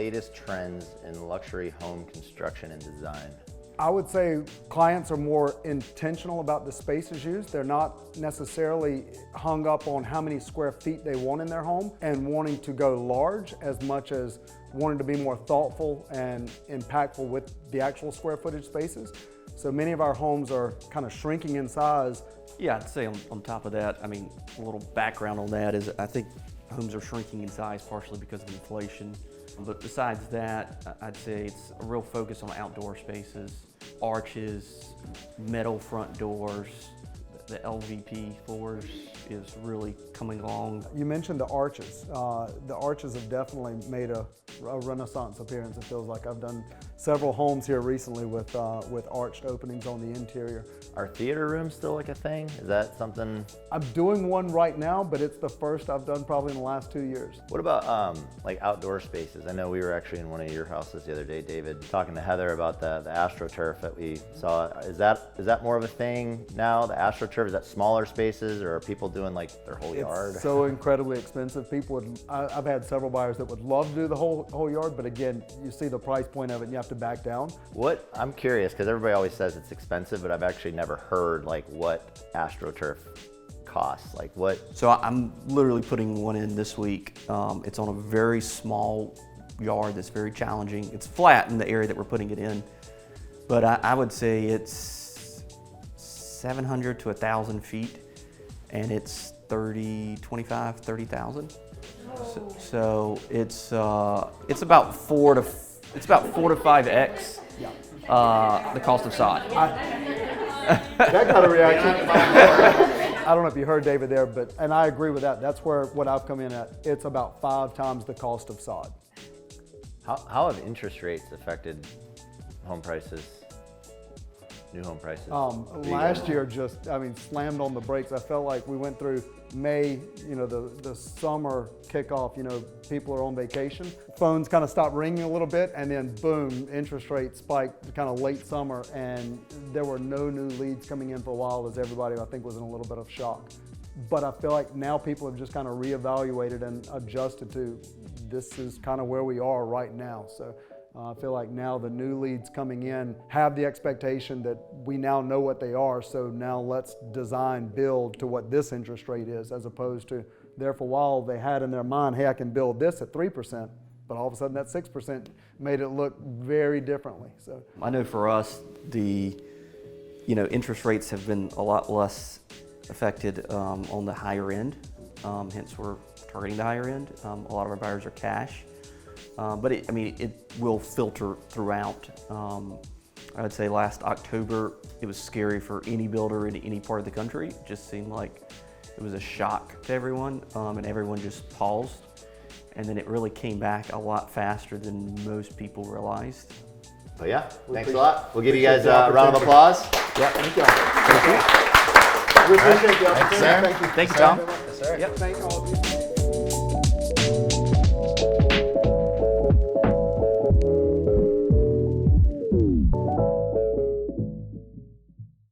latest trends in luxury home construction and design? I would say clients are more intentional about the spaces used. They're not necessarily hung up on how many square feet they want in their home and wanting to go large as much as wanting to be more thoughtful and impactful with the actual square footage spaces. So many of our homes are kind of shrinking in size. Yeah, I'd say on top of that, I mean, a little background on that is I think homes are shrinking in size partially because of inflation. But besides that, I'd say it's a real focus on outdoor spaces, arches, metal front doors. The LVP floors is really coming along. You mentioned the arches. The arches have definitely made a renaissance appearance, it feels like. I've done several homes here recently with arched openings on the interior. Are theater rooms still like a thing? Is that something? I'm doing one right now, but it's the first I've done probably in the last 2 years. What about like outdoor spaces? I know we were actually in one of your houses the other day, David, talking to Heather about the AstroTurf that we saw. Is that more of a thing now, the AstroTurf? Is that smaller spaces, or are people doing like their whole yard? It's so incredibly expensive. People would, I've had several buyers that would love to do the whole yard, but again, you see the price point of it and you have to back down. I'm curious, because everybody always says it's expensive, but I've actually never heard like what AstroTurf costs. Like what? So I'm literally putting one in this week. It's on a very small yard that's very challenging. It's flat in the area that we're putting it in, but I would say it's 700 to 1,000 feet, and it's 30,000. So it's about 4 to 5x the cost of sod. That got a reaction. I don't know if you heard David there, and I agree with that. That's what I've come in at. It's about 5 times the cost of sod. How have interest rates affected home prices? New home prices? Last year slammed on the brakes. I felt like we went through May, the summer kickoff, people are on vacation. Phones kind of stopped ringing a little bit, and then boom, interest rates spiked kind of late summer, and there were no new leads coming in for a while as everybody, I think, was in a little bit of shock. But I feel like now people have just kind of reevaluated and adjusted to this is kind of where we are right now. So I feel like now the new leads coming in have the expectation that we now know what they are, so now let's build to what this interest rate is, as opposed to there for a while they had in their mind, hey, I can build this at 3%, but all of a sudden that 6% made it look very differently. So I know for us, the interest rates have been a lot less affected on the higher end, hence we're targeting the higher end. A lot of our buyers are cash. But it will filter throughout. I would say last October, it was scary for any builder in any part of the country. It just seemed like it was a shock to everyone, and everyone just paused. And then it really came back a lot faster than most people realized. But yeah, thanks a lot. We'll give you guys a round of applause. Yeah, thank you. We appreciate the opportunity. Thank you, sir. Thank you, Tom. Yes, sir. Yep, thank all of you.